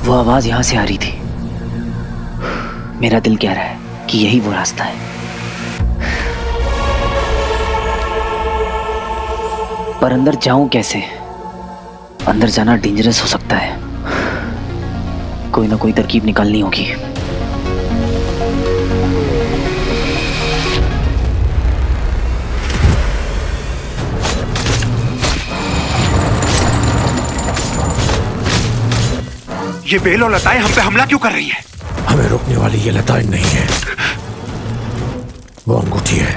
वो आवाज यहां से आ रही थी। मेरा दिल कह रहा है कि यही वो रास्ता है, पर अंदर जाऊं कैसे? अंदर जाना डेंजरस हो सकता है। कोई ना कोई तरकीब निकालनी होगी। ये बेल और लताएं हम पे हमला क्यों कर रही है? हमें रोकने वाली ये लताएं नहीं है, वो अंगूठी है।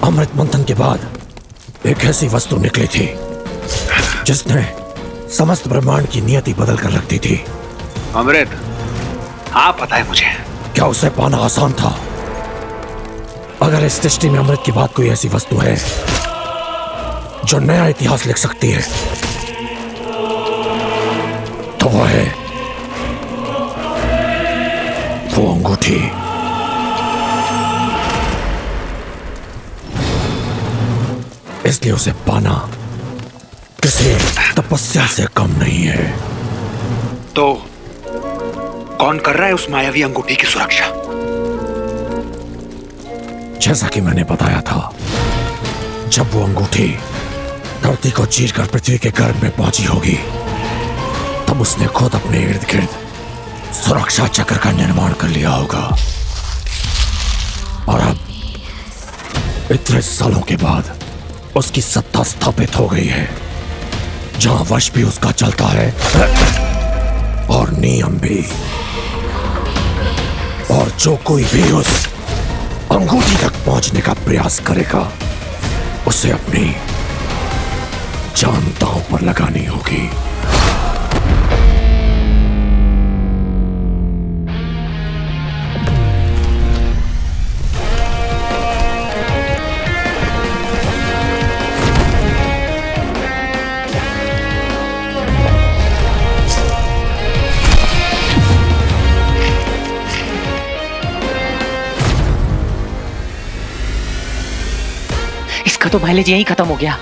अमृत मंथन के बाद एक ऐसी वस्तु निकली थी जिसने समस्त ब्रह्मांड की नियति बदल कर रख दी थी। अमृत? हाँ पता है मुझे। क्या उसे पाना आसान था? अगर इस सृष्टि में अमृत की बात कोई ऐसी वस्तु है जो नया इतिहास लिख सकती है तो वो है वो अंगूठी। इसलिए उसे पाना किसी तपस्या से कम नहीं है। तो कौन कर रहा है उस मायावी अंगूठी की सुरक्षा? जैसा कि मैंने बताया था, जब वो अंगूठी धरती को चीरकर पृथ्वी के गर्भ में पहुंची होगी तब उसने खुद अपने इर्द गिर्द सुरक्षा चक्र का निर्माण कर लिया होगा। और अब इतने सालों के बाद उसकी सत्ता स्थापित हो गई है, जहां वश भी उसका चलता है और नियम भी। और जो कोई भी उस अंगूठी तक पहुंचने का प्रयास करेगा उसे अपनी जान दांव पर लगानी होगी। इसका तो माइलेज यही खत्म हो गया।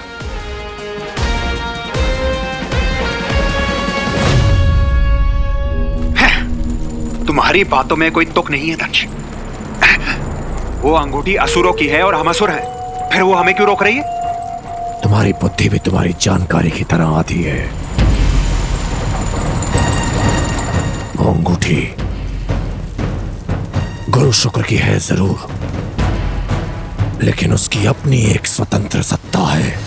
तुम्हारी बातों में कोई तुक नहीं है दक्ष। वो अंगूठी असुरों की है और हम असुर हैं, फिर वो हमें क्यों रोक रही है? तुम्हारी बुद्धि भी तुम्हारी जानकारी की तरह आती है। वो अंगूठी गुरु शुक्र की है जरूर, लेकिन उसकी अपनी एक स्वतंत्र सत्ता है।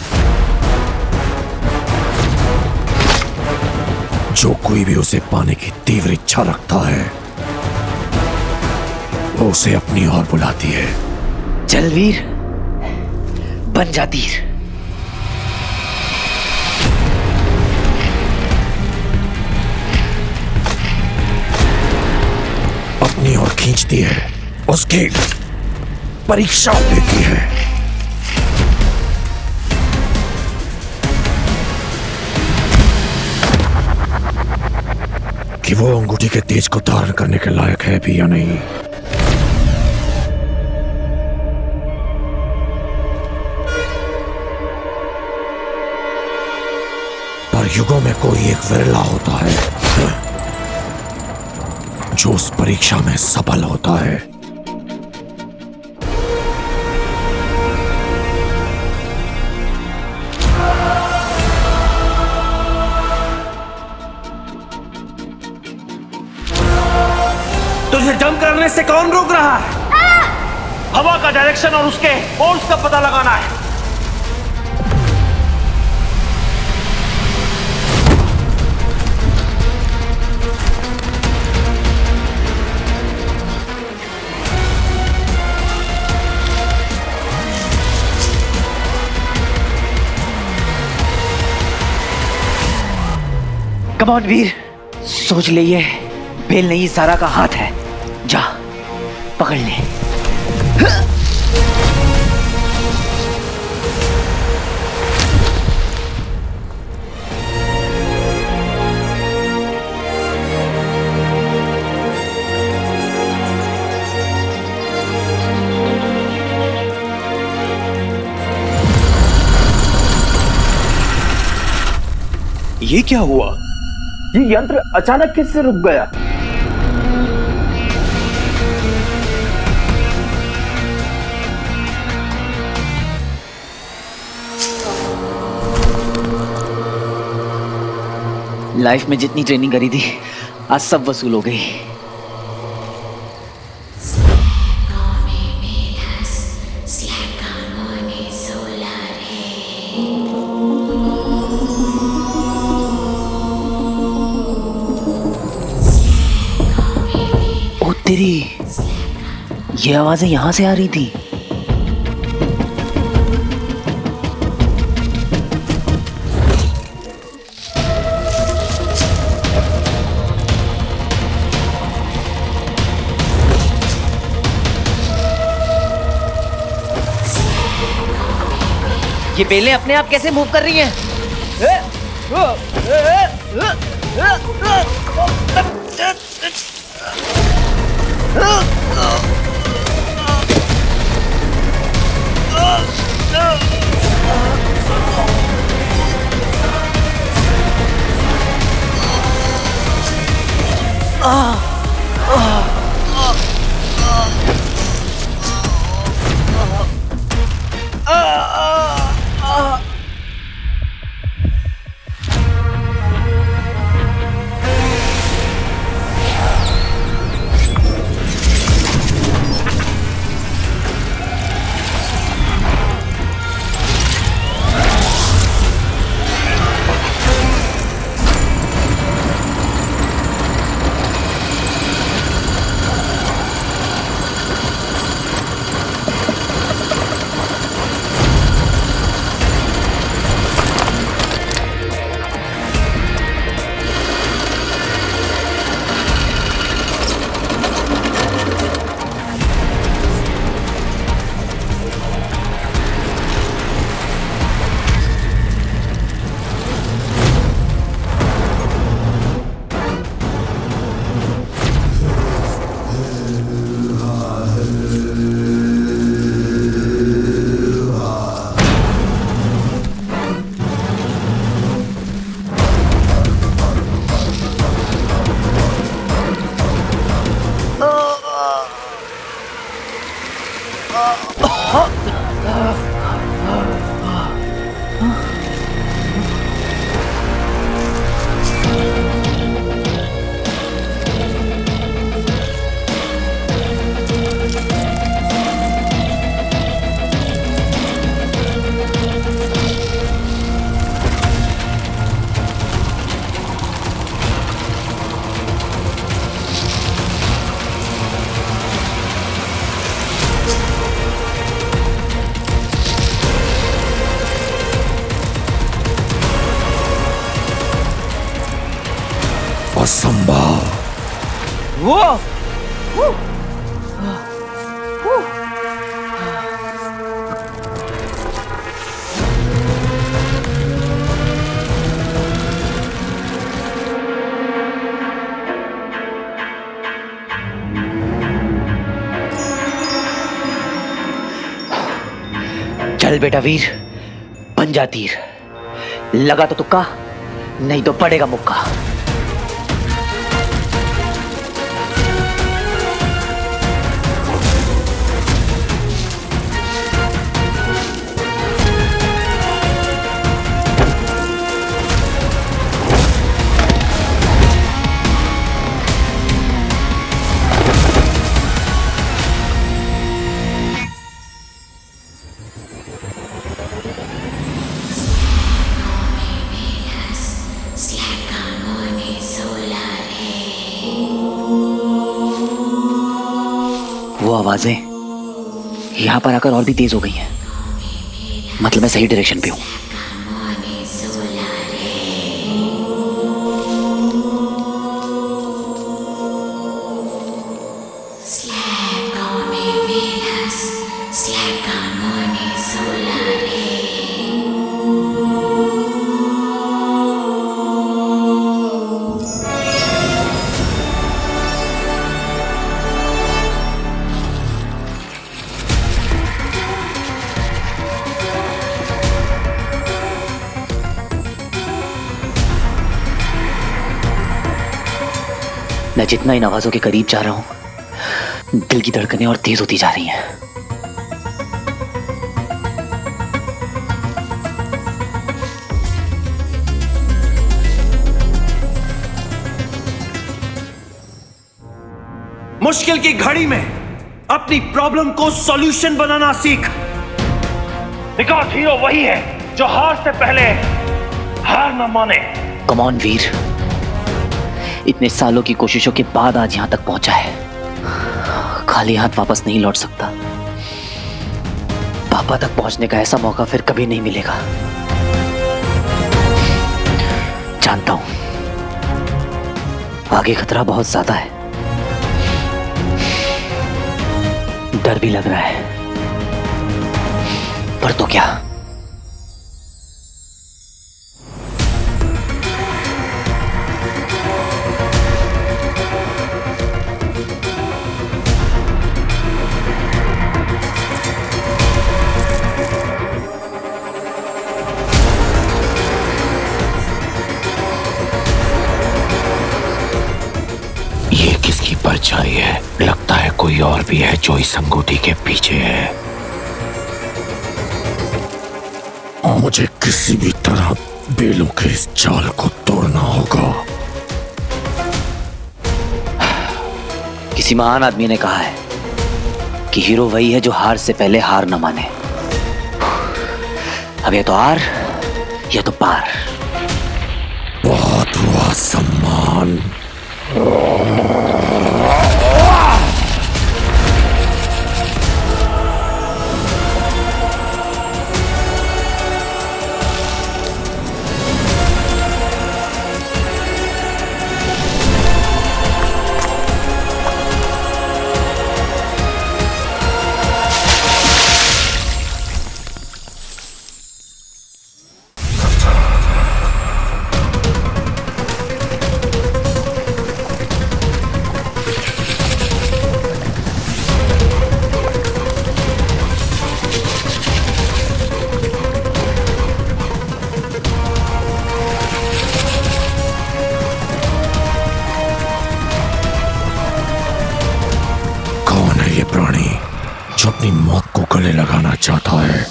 जो कोई भी उसे पाने की तीव्र इच्छा रखता है वो उसे अपनी ओर बुलाती है। चल वीर, बन जा तीर। अपनी ओर खींचती है, उसकी परीक्षा लेती है। कि वो अंगूठी के तेज को धारण करने के लायक है भी या नहीं। पर युगों में कोई एक विरला होता है जो उस परीक्षा में सफल होता है। तुझे जंप करने से कौन रोक रहा है? हवा का डायरेक्शन और उसके फोर्स का पता लगाना है। कम ऑन वीर, सोच ले, ये बेल नहीं सारा का हाथ है। जा पकड़ ले। ये क्या हुआ? ये यंत्र अचानक कैसे रुक गया? लाइफ में जितनी ट्रेनिंग करी थी आज सब वसूल हो गई। ओ तेरी, ये आवाजें यहां से आ रही थी। ये बेलें अपने आप कैसे मूव कर रही हैं? असंभव। चल बेटा वीर, बन जा तीर। लगा तो तुक्का, नहीं तो पड़ेगा मुक्का। वो आवाजें यहां पर आकर और भी तेज हो गई हैं। मतलब मैं सही डायरेक्शन पे हूं। मैं जितना इन आवाजों के करीब जा रहा हूं, दिल की धड़कनें और तेज होती जा रही हैं। मुश्किल की घड़ी में अपनी प्रॉब्लम को सॉल्यूशन बनाना सीख। बिकॉज़ हीरो वही है जो हार से पहले हार न माने। कम ऑन वीर, इतने सालों की कोशिशों के बाद आज यहां तक पहुंचा है। खाली हाथ वापस नहीं लौट सकता। पापा तक पहुंचने का ऐसा मौका फिर कभी नहीं मिलेगा। जानता हूं आगे खतरा बहुत ज्यादा है, डर भी लग रहा है, पर तो क्या। ये किसकी परछाई है? लगता है कोई और भी है जो इस अंगूठी के पीछे है। मुझे किसी भी तरह बेलों के इस जाल को तोड़ना होगा। किसी महान आदमी ने कहा है कि हीरो वही है जो हार से पहले हार न माने। अब ये तो हार या तो पार। बहुत हुआ सम्मान। जो अपनी मौत को गले लगाना चाहता है।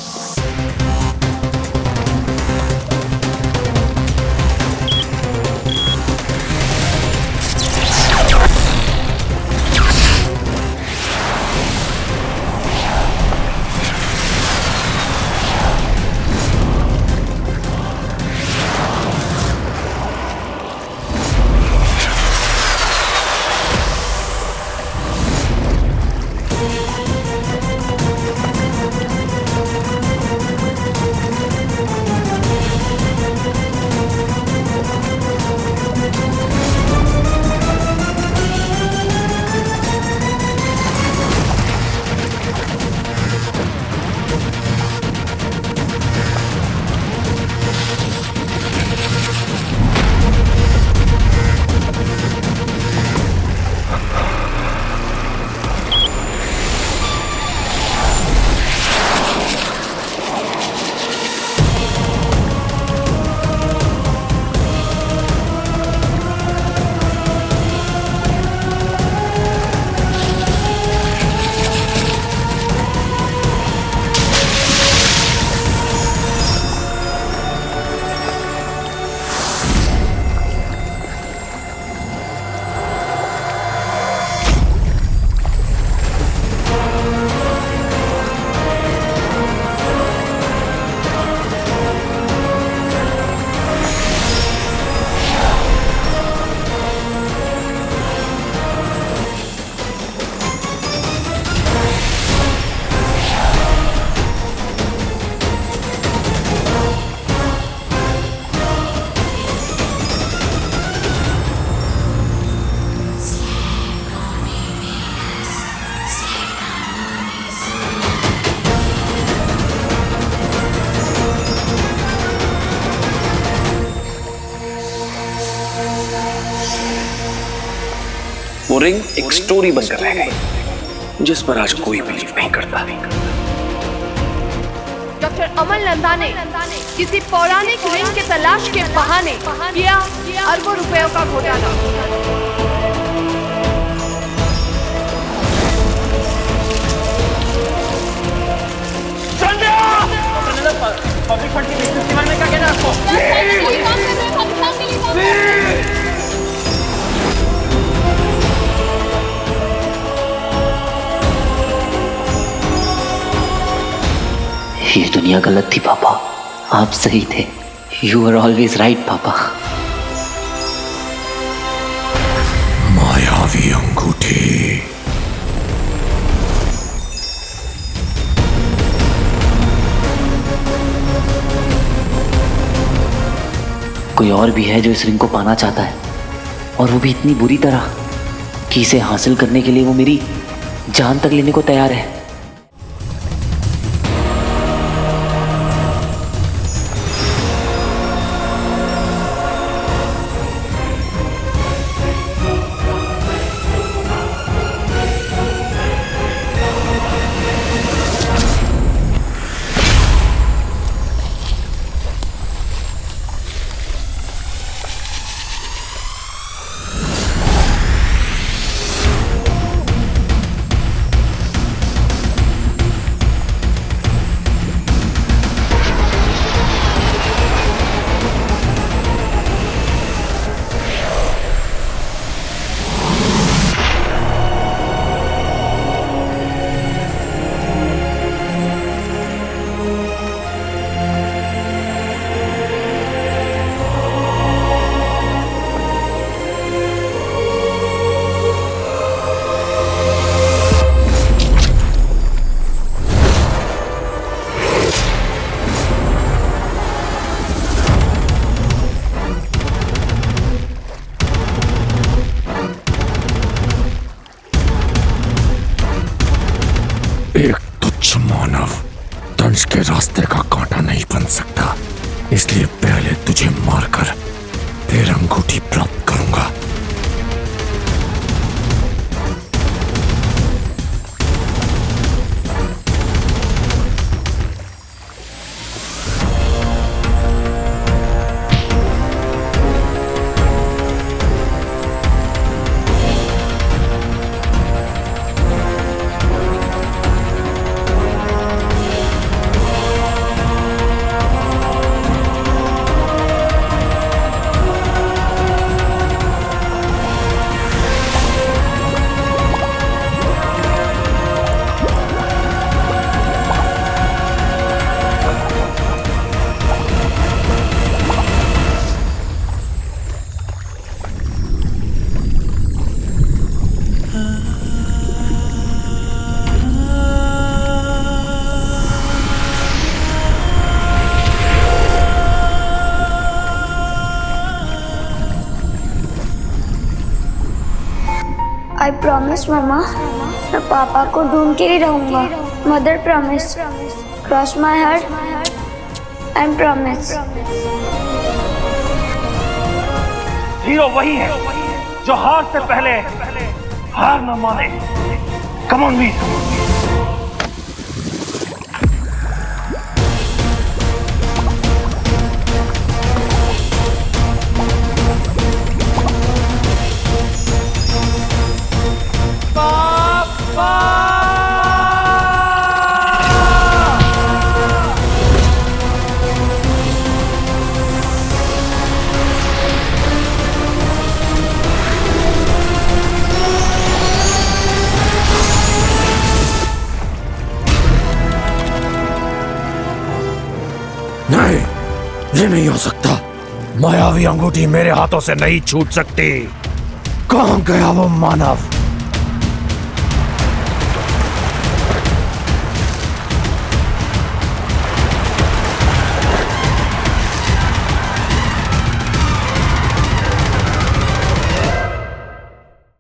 वो रिंग एक स्टोरी बनकर रह गई जिस पर आज कोई बिलीव नहीं करता। डॉक्टर अमल नंदा ने किसी पौराणिक रिंग के तलाश के बहाने किया अरबों रुपयों का घोटाला। ये दुनिया गलत थी पापा, आप सही थे। यू आर ऑलवेज राइट पापा। मायावी अंगूठी। कोई और भी है जो इस रिंग को पाना चाहता है, और वो भी इतनी बुरी तरह कि इसे हासिल करने के लिए वो मेरी जान तक लेने को तैयार है। एक तुच्छ मानव दंश के रास्ते का कांटा नहीं बन सकता, इसलिए पहले तुझे मारकर फिर अंगूठी प्राप्त करूंगा। आई प्रॉमिस मम्मा, मैं पापा को ढूंढ के ही रहूंगा। Mother promise, cross my heart and promise. Hero वही है जो हार से पहले हार न माने। कम ऑन वीर। नहीं, ये नहीं हो सकता। मायावी अंगूठी मेरे हाथों से नहीं छूट सकती। कहां गया वो मानव?